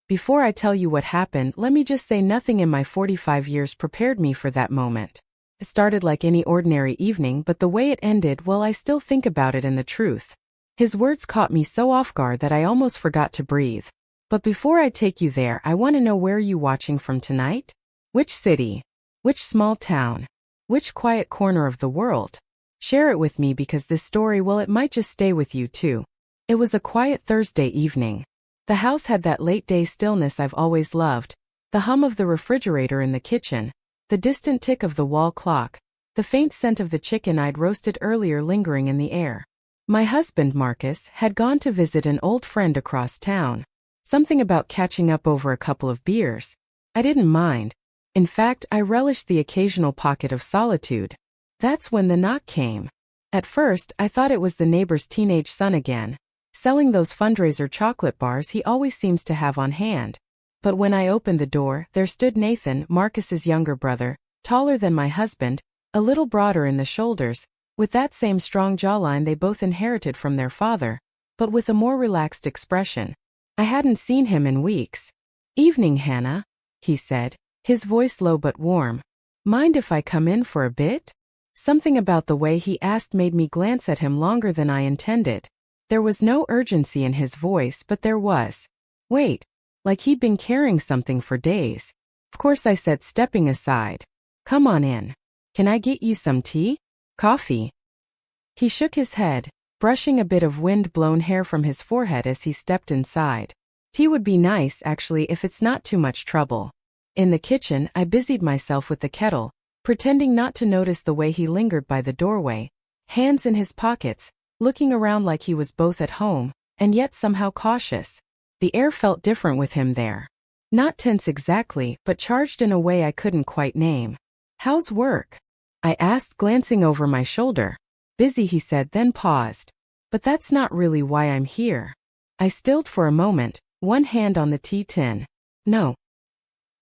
Before I tell you what happened, let me just say nothing in my 45 years prepared me for that moment. It started like any ordinary evening, but the way it ended, well, I still think about it and the truth. His words caught me so off guard that I almost forgot to breathe. But before I take you there, I want to know, where are you watching from tonight? Which city? Which small town? Which quiet corner of the world? Share it with me, because this story, well, it might just stay with you too. It was a quiet Thursday evening. The house had that late-day stillness I've always loved, the hum of the refrigerator in the kitchen, the distant tick of the wall clock, the faint scent of the chicken I'd roasted earlier lingering in the air. My husband, Marcus, had gone to visit an old friend across town. Something about catching up over a couple of beers. I didn't mind. In fact, I relished the occasional pocket of solitude. That's when the knock came. At first, I thought it was the neighbor's teenage son again, selling those fundraiser chocolate bars he always seems to have on hand. But when I opened the door, there stood Nathan, Marcus's younger brother, taller than my husband, a little broader in the shoulders, with that same strong jawline they both inherited from their father, but with a more relaxed expression. I hadn't seen him in weeks. "Evening, Hannah," he said, his voice low but warm. "Mind if I come in for a bit?" Something about the way he asked made me glance at him longer than I intended. There was no urgency in his voice, but there was. Wait. Like he'd been carrying something for days. Of course, I said, stepping aside. "Come on in. Can I get you some tea? Coffee?" He shook his head, brushing a bit of wind-blown hair from his forehead as he stepped inside. "Tea would be nice, actually, if it's not too much trouble." In the kitchen, I busied myself with the kettle, pretending not to notice the way he lingered by the doorway, hands in his pockets, looking around like he was both at home, and yet somehow cautious. The air felt different with him there. Not tense exactly, but charged in a way I couldn't quite name. "How's work?" I asked, glancing over my shoulder. "Busy," he said, then paused. "But that's not really why I'm here." I stilled for a moment, one hand on the tea tin. "No."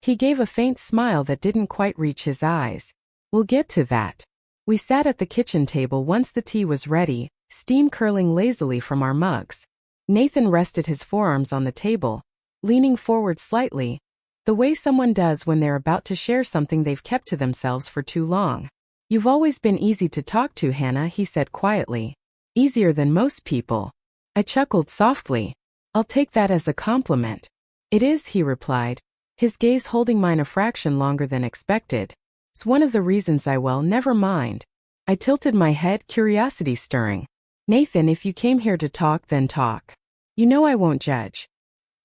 He gave a faint smile that didn't quite reach his eyes. "We'll get to that." We sat at the kitchen table once the tea was ready, steam curling lazily from our mugs. Nathan rested his forearms on the table, leaning forward slightly, the way someone does when they're about to share something they've kept to themselves for too long. "You've always been easy to talk to, Hannah," he said quietly. "Easier than most people." I chuckled softly. "I'll take that as a compliment." "It is," he replied, his gaze holding mine a fraction longer than expected. "It's one of the reasons never mind." I tilted my head, curiosity stirring. "Nathan, if you came here to talk, then talk. You know I won't judge."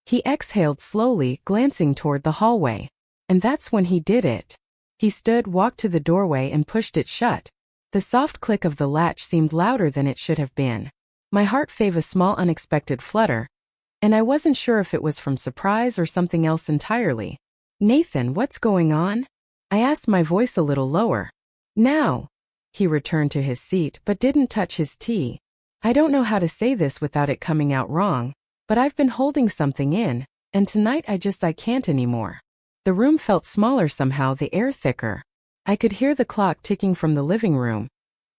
He exhaled slowly, glancing toward the hallway. And that's when he did it. He stood, walked to the doorway, and pushed it shut. The soft click of the latch seemed louder than it should have been. My heart gave a small unexpected flutter, and I wasn't sure if it was from surprise or something else entirely. "Nathan, what's going on?" I asked, my voice a little lower. "Now." He returned to his seat but didn't touch his tea. I don't know how to say this without it coming out wrong, but I've been holding something in, and tonight I can't anymore. The room felt smaller somehow, the air thicker. I could hear the clock ticking from the living room,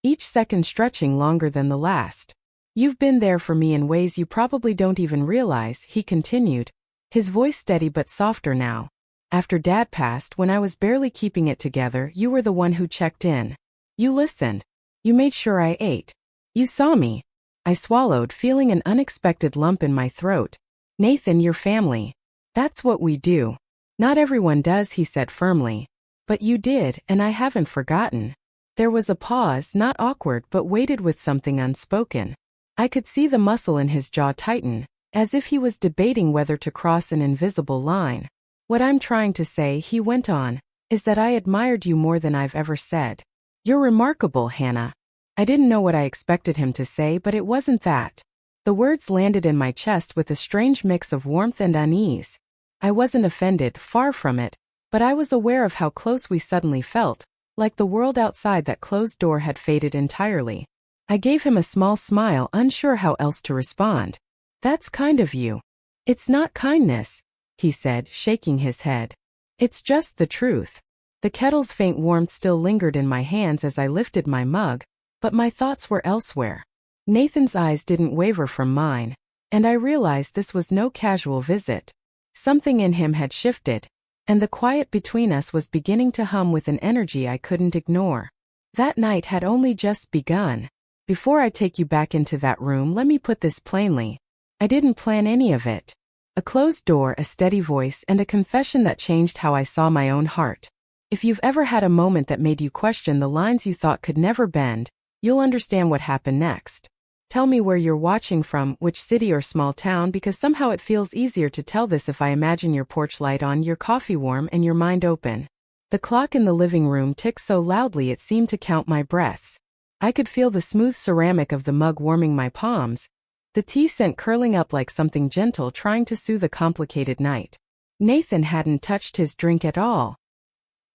each second stretching longer than the last. "You've been there for me in ways you probably don't even realize," he continued, his voice steady but softer now. "After Dad passed, when I was barely keeping it together, you were the one who checked in. You listened. You made sure I ate. You saw me." I swallowed, feeling an unexpected lump in my throat. "Nathan, your family. That's what we do." "Not everyone does," he said firmly. "But you did, and I haven't forgotten." There was a pause, not awkward but weighted with something unspoken. I could see the muscle in his jaw tighten, as if he was debating whether to cross an invisible line. "What I'm trying to say," he went on, "is that I admired you more than I've ever said. You're remarkable, Hannah." I didn't know what I expected him to say, but it wasn't that. The words landed in my chest with a strange mix of warmth and unease. I wasn't offended, far from it, but I was aware of how close we suddenly felt, like the world outside that closed door had faded entirely. I gave him a small smile, unsure how else to respond. "That's kind of you." "It's not kindness," he said, shaking his head. "It's just the truth." The kettle's faint warmth still lingered in my hands as I lifted my mug, but my thoughts were elsewhere. Nathan's eyes didn't waver from mine, and I realized this was no casual visit. Something in him had shifted, and the quiet between us was beginning to hum with an energy I couldn't ignore. That night had only just begun. Before I take you back into that room, let me put this plainly. I didn't plan any of it. A closed door, a steady voice, and a confession that changed how I saw my own heart. If you've ever had a moment that made you question the lines you thought could never bend, you'll understand what happened next. Tell me where you're watching from, which city or small town, because somehow it feels easier to tell this if I imagine your porch light on, your coffee warm, and your mind open. The clock in the living room ticked so loudly it seemed to count my breaths. I could feel the smooth ceramic of the mug warming my palms, the tea scent curling up like something gentle trying to soothe a complicated night. Nathan hadn't touched his drink at all.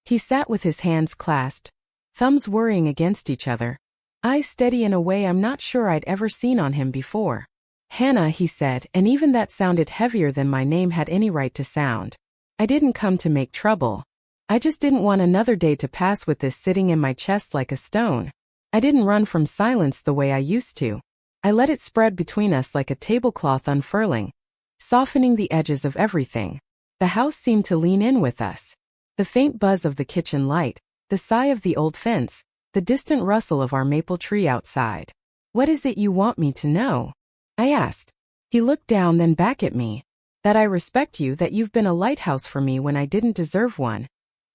He sat with his hands clasped, thumbs worrying against each other, eyes steady in a way I'm not sure I'd ever seen on him before. "Hannah," he said, and even that sounded heavier than my name had any right to sound. "I didn't come to make trouble. I just didn't want another day to pass with this sitting in my chest like a stone. I didn't run from silence the way I used to. I let it spread between us like a tablecloth unfurling, softening the edges of everything. The house seemed to lean in with us. The faint buzz of the kitchen light, the sigh of the old fence, the distant rustle of our maple tree outside. What is it you want me to know?" I asked. He looked down, then back at me. "That I respect you, that you've been a lighthouse for me when I didn't deserve one.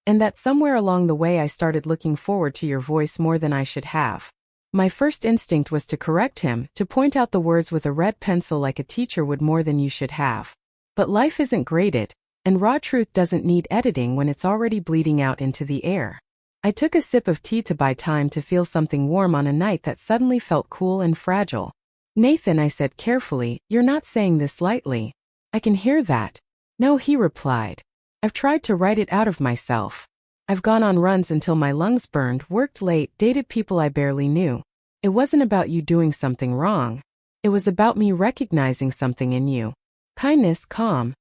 And that somewhere along the way I started looking forward to your voice more than I should have." My first instinct was to correct him, to point out the words with a red pencil like a teacher would. "More than you should have." But life isn't graded, and raw truth doesn't need editing when it's already bleeding out into the air. I took a sip of tea to buy time to feel something warm on a night that suddenly felt cool and fragile. "Nathan," I said carefully, "you're not saying this lightly." "I can hear that." "No," he replied. "I've tried to write it out of myself. I've gone on runs until my lungs burned, worked late, dated people I barely knew. It wasn't about you doing something wrong. It was about me recognizing something in you. Kindness, calm.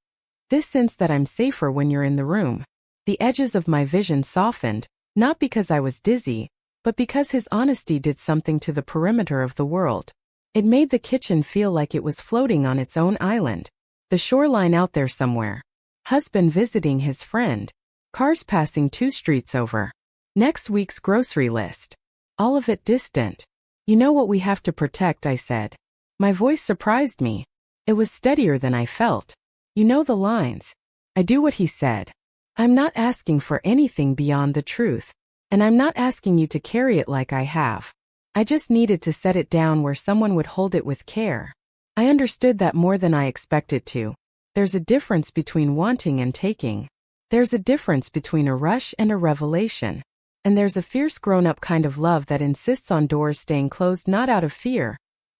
This sense that I'm safer when you're in the room." The edges of my vision softened, not because I was dizzy, but because his honesty did something to the perimeter of the world. It made the kitchen feel like it was floating on its own island. The shoreline out there somewhere. Husband visiting his friend. Cars passing 2 streets over. Next week's grocery list. All of it distant. "You know what we have to protect," I said. My voice surprised me. It was steadier than I felt. "You know the lines." I do what he said. "I'm not asking for anything beyond the truth. And I'm not asking you to carry it like I have. I just needed to set it down where someone would hold it with care." I understood that more than I expected to. There's a difference between wanting and taking. There's a difference between a rush and a revelation. And there's a fierce grown-up kind of love that insists on doors staying closed not out of fear,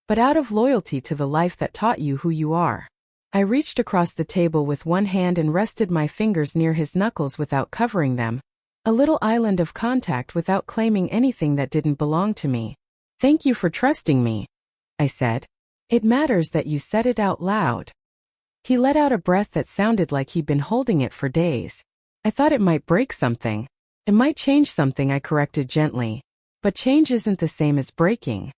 but out of loyalty to the life that taught you who you are. I reached across the table with one hand and rested my fingers near his knuckles without covering them. A little island of contact without claiming anything that didn't belong to me. "Thank you for trusting me," I said. "It matters that you said it out loud." He let out a breath that sounded like he'd been holding it for days. "I thought it might break something. It might change something," I corrected gently. "But change isn't the same as breaking."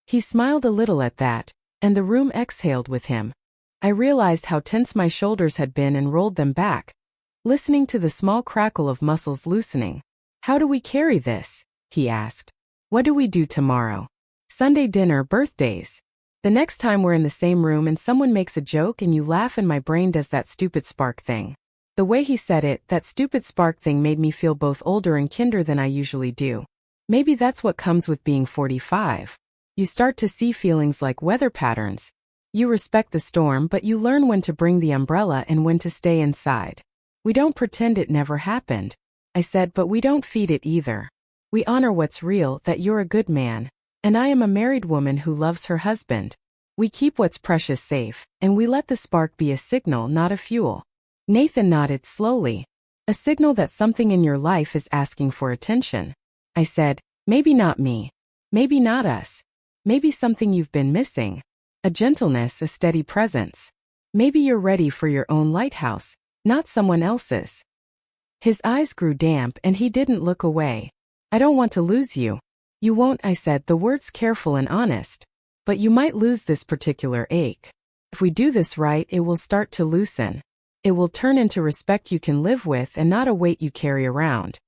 He smiled a little at that, and the room exhaled with him. I realized how tense my shoulders had been and rolled them back, listening to the small crackle of muscles loosening. "How do we carry this?" he asked. "What do we do tomorrow? Sunday dinner, birthdays. The next time we're in the same room and someone makes a joke and you laugh and my brain does that stupid spark thing." The way he said it, that stupid spark thing, made me feel both older and kinder than I usually do. Maybe that's what comes with being 45. You start to see feelings like weather patterns. You respect the storm, but you learn when to bring the umbrella and when to stay inside. "We don't pretend it never happened," I said, "but we don't feed it either. We honor what's real, that you're a good man, and I am a married woman who loves her husband. We keep what's precious safe, and we let the spark be a signal, not a fuel." Nathan nodded slowly. "A signal that something in your life is asking for attention." I said, "Maybe not me. Maybe not us. Maybe something you've been missing. A gentleness, a steady presence. Maybe you're ready for your own lighthouse, not someone else's." His eyes grew damp and he didn't look away. "I don't want to lose you." "You won't," I said, the words careful and honest. "But you might lose this particular ache. If we do this right, it will start to loosen." It will turn into respect you can live with and not a weight you carry around.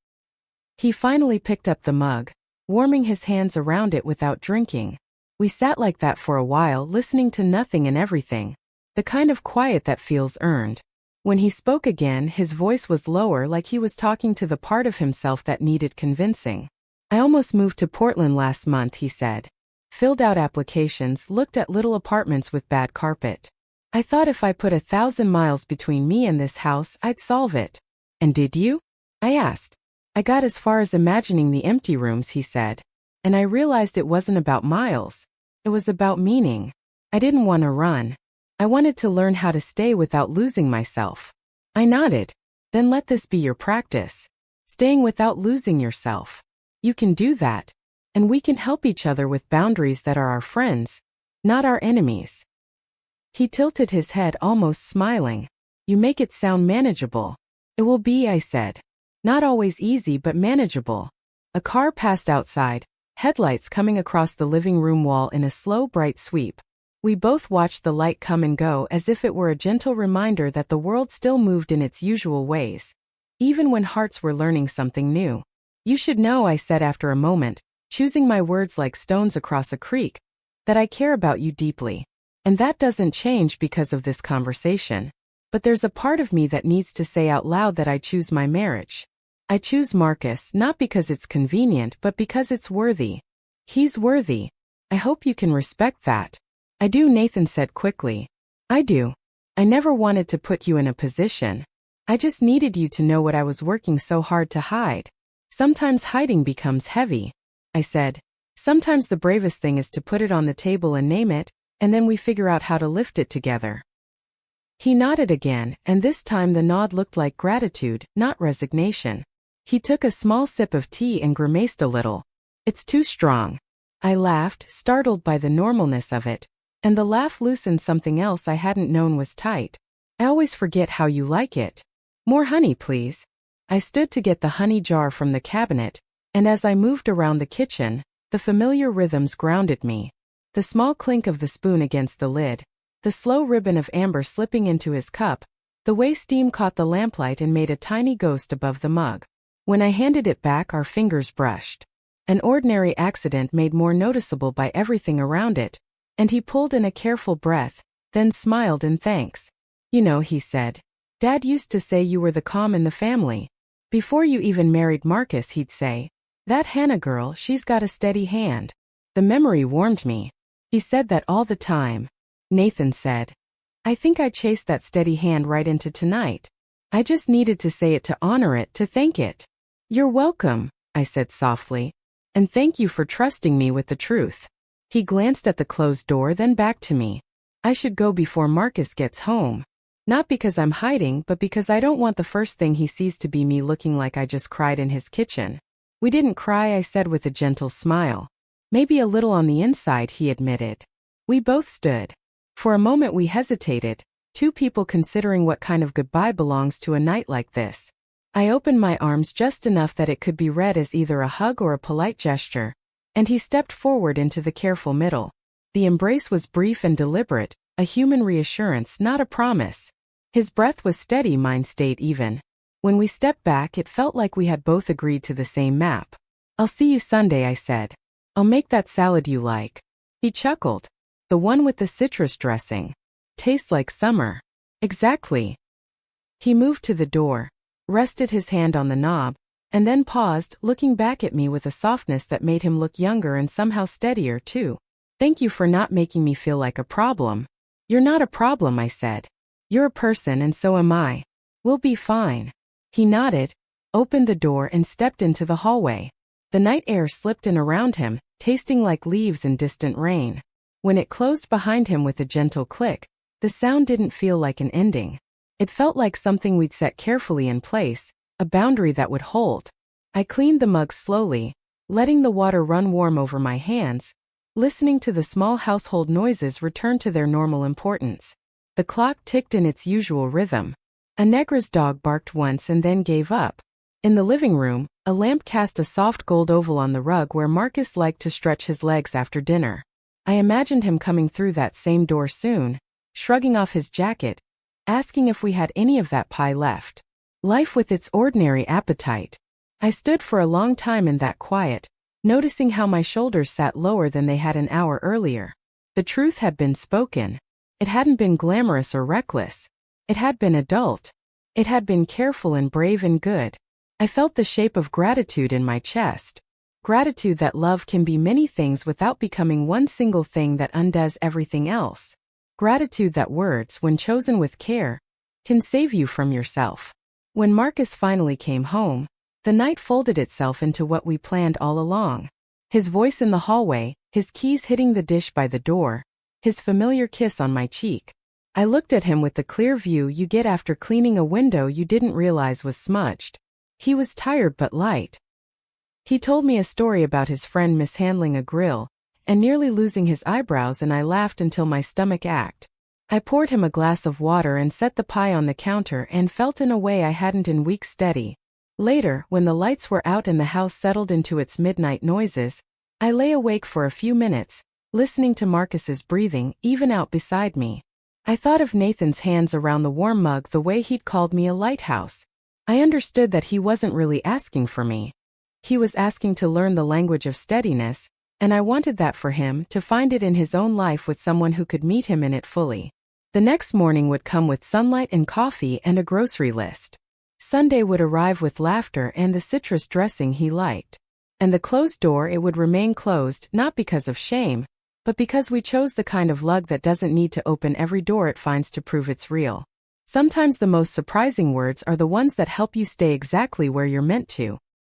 He finally picked up the mug, warming his hands around it without drinking. We sat like that for a while, listening to nothing and everything. The kind of quiet that feels earned. When he spoke again, his voice was lower, like he was talking to the part of himself that needed convincing. I almost moved to Portland last month, he said. Filled out applications, looked at little apartments with bad carpet. I thought if I put 1,000 miles between me and this house, I'd solve it. And did you? I asked. I got as far as imagining the empty rooms, he said. And I realized it wasn't about miles. It was about meaning. I didn't want to run. I wanted to learn how to stay without losing myself. I nodded. Then let this be your practice. Staying without losing yourself. You can do that. And we can help each other with boundaries that are our friends, not our enemies. He tilted his head, almost smiling. You make it sound manageable. It will be, I said. Not always easy, but manageable. A car passed outside, headlights coming across the living room wall in a slow, bright sweep. We both watched the light come and go as if it were a gentle reminder that the world still moved in its usual ways, even when hearts were learning something new. You should know, I said after a moment, choosing my words like stones across a creek, that I care about you deeply. And that doesn't change because of this conversation. But there's a part of me that needs to say out loud that I choose my marriage. I choose Marcus not because it's convenient but because it's worthy. He's worthy. I hope you can respect that. I do, Nathan said quickly. I do. I never wanted to put you in a position. I just needed you to know what I was working so hard to hide. Sometimes hiding becomes heavy. I said. Sometimes the bravest thing is to put it on the table and name it, and then we figure out how to lift it together. He nodded again, and this time the nod looked like gratitude, not resignation. He took a small sip of tea and grimaced a little. It's too strong. I laughed, startled by the normalness of it, and the laugh loosened something else I hadn't known was tight. I always forget how you like it. More honey, please. I stood to get the honey jar from the cabinet, and as I moved around the kitchen, the familiar rhythms grounded me. The small clink of the spoon against the lid, the slow ribbon of amber slipping into his cup, the way steam caught the lamplight and made a tiny ghost above the mug. When I handed it back, our fingers brushed. An ordinary accident made more noticeable by everything around it, and he pulled in a careful breath, then smiled in thanks. You know, he said, Dad used to say you were the calm in the family. Before you even married Marcus, he'd say, that Hannah girl, she's got a steady hand. The memory warmed me. He said that all the time. Nathan said. I think I chased that steady hand right into tonight. I just needed to say it to honor it, to thank it. You're welcome, I said softly. And thank you for trusting me with the truth. He glanced at the closed door, then back to me. I should go before Marcus gets home. Not because I'm hiding, but because I don't want the first thing he sees to be me looking like I just cried in his kitchen. We didn't cry, I said with a gentle smile. Maybe a little on the inside, he admitted. We both stood. For a moment we hesitated, two people considering what kind of goodbye belongs to a night like this. I opened my arms just enough that it could be read as either a hug or a polite gesture, and he stepped forward into the careful middle. The embrace was brief and deliberate, a human reassurance, not a promise. His breath was steady, mine stayed even. When we stepped back, it felt like we had both agreed to the same map. I'll see you Sunday, I said. I'll make that salad you like. He chuckled. The one with the citrus dressing. Tastes like summer. Exactly. He moved to the door, rested his hand on the knob, and then paused, looking back at me with a softness that made him look younger and somehow steadier too. Thank you for not making me feel like a problem. You're not a problem, I said. You're a person and so am I. We'll be fine. He nodded, opened the door and stepped into the hallway. The night air slipped in around him, tasting like leaves in distant rain. When it closed behind him with a gentle click, the sound didn't feel like an ending. It felt like something we'd set carefully in place, a boundary that would hold. I cleaned the mug slowly, letting the water run warm over my hands, listening to the small household noises return to their normal importance. The clock ticked in its usual rhythm. A Negra's dog barked once and then gave up. In the living room, a lamp cast a soft gold oval on the rug where Marcus liked to stretch his legs after dinner. I imagined him coming through that same door soon, shrugging off his jacket, asking if we had any of that pie left. Life with its ordinary appetite. I stood for a long time in that quiet, noticing how my shoulders sat lower than they had an hour earlier. The truth had been spoken. It hadn't been glamorous or reckless. It had been adult. It had been careful and brave and good. I felt the shape of gratitude in my chest. Gratitude that love can be many things without becoming one single thing that undoes everything else. Gratitude that words, when chosen with care, can save you from yourself. When Marcus finally came home, the night folded itself into what we planned all along. His voice in the hallway, his keys hitting the dish by the door, his familiar kiss on my cheek. I looked at him with the clear view you get after cleaning a window you didn't realize was smudged. He was tired but light. He told me a story about his friend mishandling a grill and nearly losing his eyebrows, and I laughed until my stomach ached. I poured him a glass of water and set the pie on the counter and felt in a way I hadn't in weeks steady. Later, when the lights were out and the house settled into its midnight noises, I lay awake for a few minutes, listening to Marcus's breathing, even out beside me. I thought of Nathan's hands around the warm mug, the way he'd called me a lighthouse. I understood that he wasn't really asking for me. He was asking to learn the language of steadiness, and I wanted that for him, to find it in his own life with someone who could meet him in it fully. The next morning would come with sunlight and coffee and a grocery list. Sunday would arrive with laughter and the citrus dressing he liked. And the closed door, it would remain closed, not because of shame, but because we chose the kind of lug that doesn't need to open every door it finds to prove it's real. Sometimes the most surprising words are the ones that help you stay exactly where you're meant to.